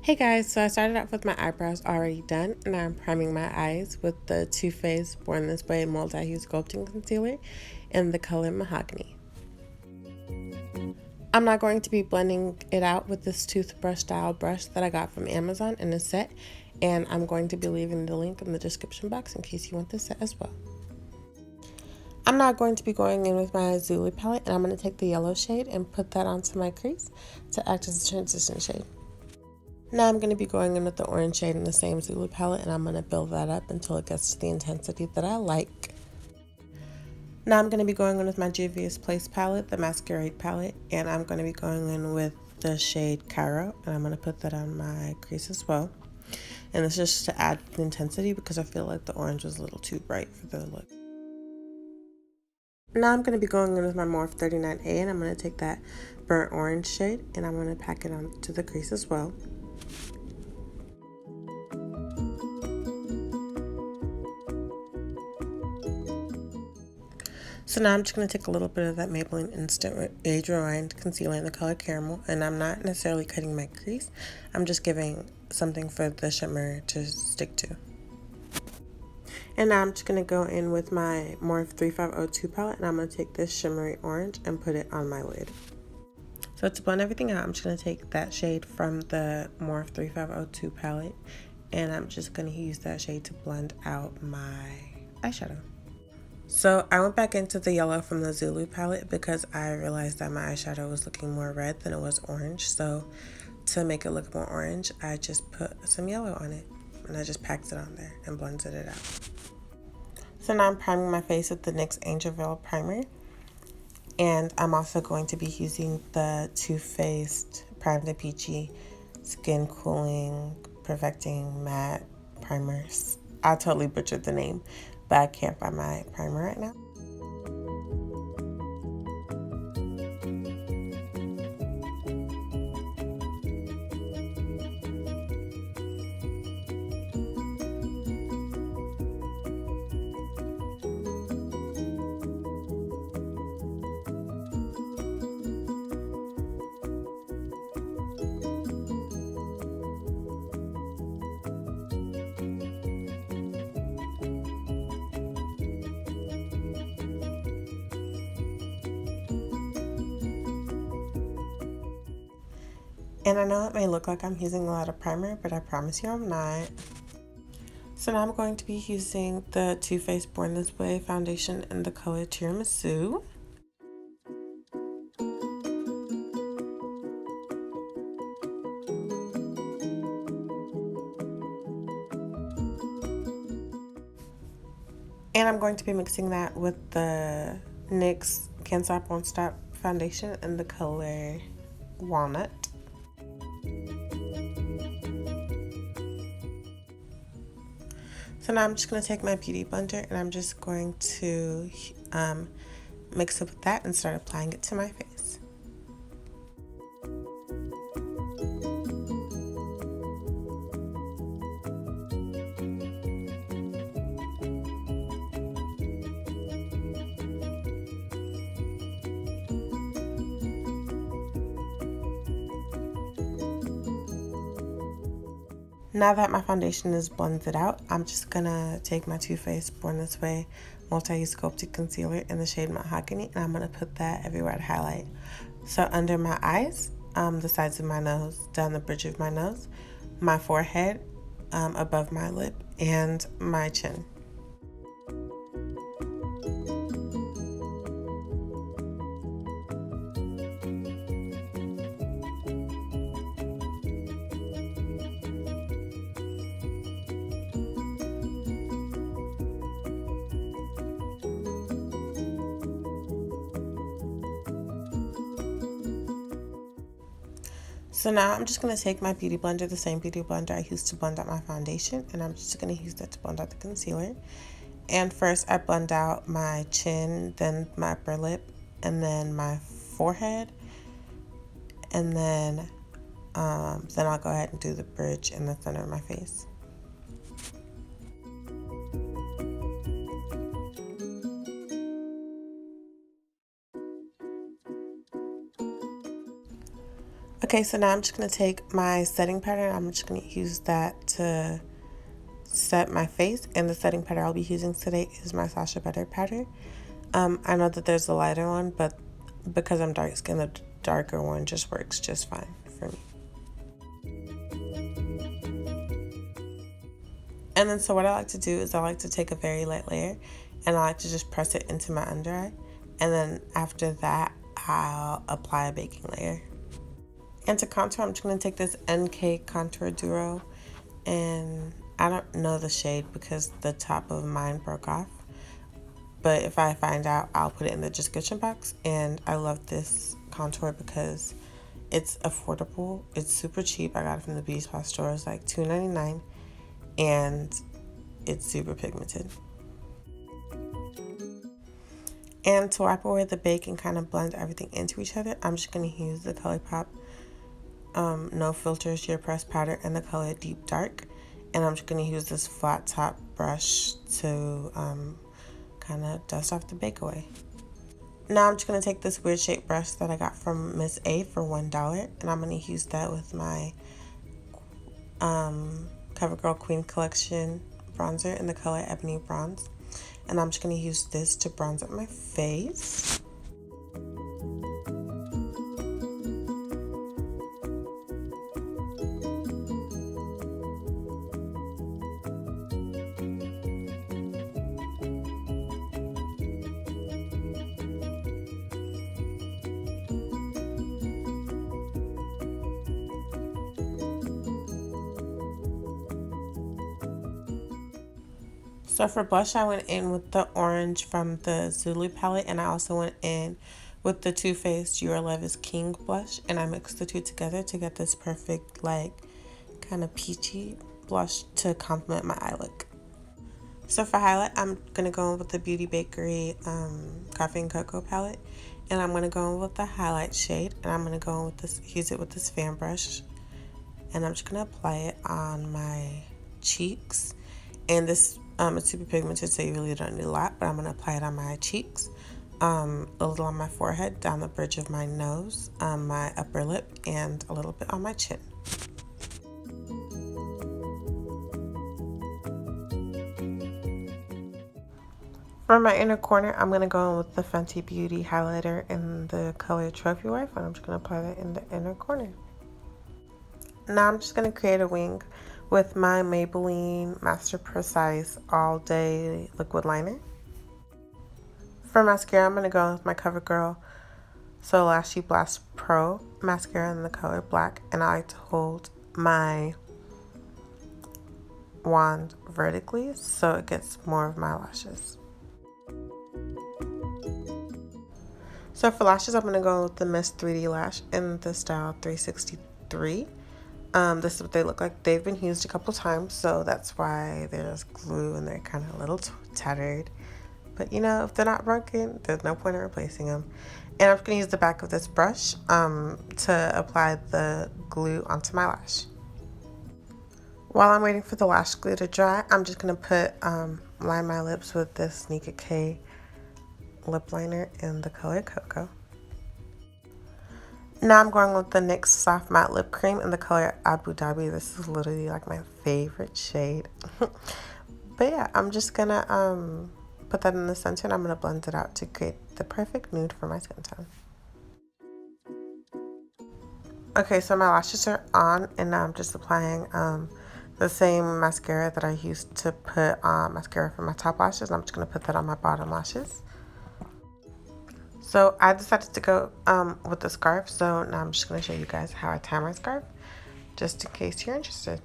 Hey guys, so I started off with my eyebrows already done, and now I'm priming my eyes with the Too Faced Born This Way Multi-Hue Sculpting Concealer in the color Mahogany. I'm not going to be blending it out with this toothbrush style brush that I got from Amazon in a set, and I'm going to be leaving the link in the description box in case you want this set as well. I'm not going to be going in with my Zulu palette, and I'm going to take the yellow shade and put that onto my crease to act as a transition shade. Now I'm going to be going in with the orange shade in the same Zulu palette, and I'm going to build that up until it gets to the intensity that I like. Now I'm going to be going in with my Juvia's Place palette, the Masquerade palette, and I'm going to be going in with the shade Cairo, and I'm going to put that on my crease as well. And it's just to add the intensity because I feel like the orange was a little too bright for the look. Now I'm going to be going in with my Morphe 39A, and I'm going to take that burnt orange shade and I'm going to pack it onto the crease as well. So now I'm just going to take a little bit of that Maybelline Instant Age Rewind Concealer in the color Caramel, and I'm not necessarily cutting my crease, I'm just giving something for the shimmer to stick to. And now I'm just going to go in with my Morphe 3502 palette, and I'm going to take this shimmery orange and put it on my lid. So to blend everything out, I'm just going to take that shade from the Morphe 3502 palette, and I'm just going to use that shade to blend out my eyeshadow. So I went back into the yellow from the Zulu palette because I realized that my eyeshadow was looking more red than it was orange. So to make it look more orange, I just put some yellow on it and I just packed it on there and blended it out. So now I'm priming my face with the NYX Angel Veil primer. And I'm also going to be using the Too Faced Prime de Peachy Skin Cooling Perfecting Matte Primers. I totally butchered the name, but I can't find my primer right now. And I know it may look like I'm using a lot of primer, but I promise you I'm not. So now I'm going to be using the Too Faced Born This Way foundation in the color Tiramisu. And I'm going to be mixing that with the NYX Can't Stop Won't Stop foundation in the color Walnut. So now I'm just going to take my beauty blender and I'm just going to mix it with that and start applying it to my face. Now that my foundation is blended out, I'm just gonna take my Too Faced Born This Way Multi-Hue Sculpted Concealer in the shade Mahogany, and I'm gonna put that everywhere to highlight. So under my eyes, the sides of my nose, down the bridge of my nose, my forehead, above my lip, and my chin. So now I'm just going to take my beauty blender, the same beauty blender I used to blend out my foundation, and I'm just going to use that to blend out the concealer. And first I blend out my chin, then my upper lip, and my forehead, and then I'll go ahead and do the bridge in the center of my face. Okay, so now I'm just going to take my setting powder. I'm just going to use that to set my face. And the setting powder I'll be using today is my Sacha Butter powder. I know that there's a lighter one, but because I'm dark skinned, the darker one just works just fine for me. And then so what I like to do is I like to take a very light layer and I like to just press it into my under eye. And then after that, I'll apply a baking layer. And to contour, I'm just going to take this NK Contour Duo. And I don't know the shade because the top of mine broke off. But if I find out, I'll put it in the description box. And I love this contour because it's affordable. It's super cheap. I got it from the beauty supply store. It's like $2.99. And it's super pigmented. And to wipe away the bake and kind of blend everything into each other, I'm just going to use the ColourPop No Filter Sheer Press Powder in the color Deep Dark. And I'm just going to use this flat top brush to kind of dust off the bake away. Now I'm just going to take this weird shaped brush that I got from Miss A for $1. And I'm going to use that with my CoverGirl Queen Collection bronzer in the color Ebony Bronze. And I'm just going to use this to bronze up my face. So for blush, I went in with the orange from the Zulu palette, and I also went in with the Too Faced Your Love is King blush, and I mixed the two together to get this perfect, like, kind of peachy blush to complement my eye look. So for highlight, I'm going to go in with the Beauty Bakery Coffee and Cocoa palette, and I'm going to go in with the highlight shade, and I'm going to go in with this, use it with this fan brush, and I'm just going to apply it on my cheeks. And this it's super pigmented, so you really don't need a lot, but I'm going to apply it on my cheeks, a little on my forehead, down the bridge of my nose, my upper lip, and a little bit on my chin. For my inner corner, I'm going to go in with the Fenty Beauty highlighter in the color Trophy Wife, and I'm just going to apply that in the inner corner. Now I'm just going to create a wing with my Maybelline Master Precise All Day Liquid Liner. For mascara, I'm going to go with my CoverGirl So Lashy Blast Pro mascara in the color Black, and I like to hold my wand vertically so it gets more of my lashes. So for lashes, I'm going to go with the Miss 3D Lash in the style 363. This is what they look like. They've been used a couple times, so that's why there's glue and they're kind of a little tattered. But you know, if they're not broken, there's no point in replacing them. And I'm going to use the back of this brush to apply the glue onto my lash. While I'm waiting for the lash glue to dry, I'm just going to line my lips with this Nika K lip liner in the color Cocoa. Now I'm going with the NYX Soft Matte Lip Cream in the color Abu Dhabi. This is literally like my favorite shade. But yeah, I'm just going to put that in the center and I'm going to blend it out to create the perfect nude for my skin tone. Okay, so my lashes are on and now I'm just applying the same mascara that I used to put on mascara for my top lashes. I'm just going to put that on my bottom lashes. So I decided to go with the scarf, so now I'm just going to show you guys how I tie my scarf, just in case you're interested.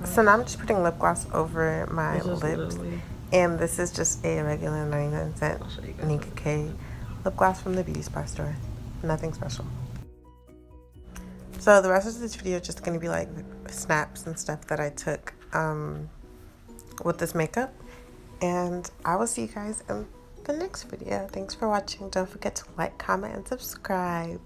So now I'm just putting lip gloss over my lips. And this is just a regular 99-cent Nika K lip gloss from the beauty supply store. Nothing special. So the rest of this video is just going to be like snaps and stuff that I took with this makeup. And I will see you guys in the next video. Thanks for watching. Don't forget to like, comment, and subscribe.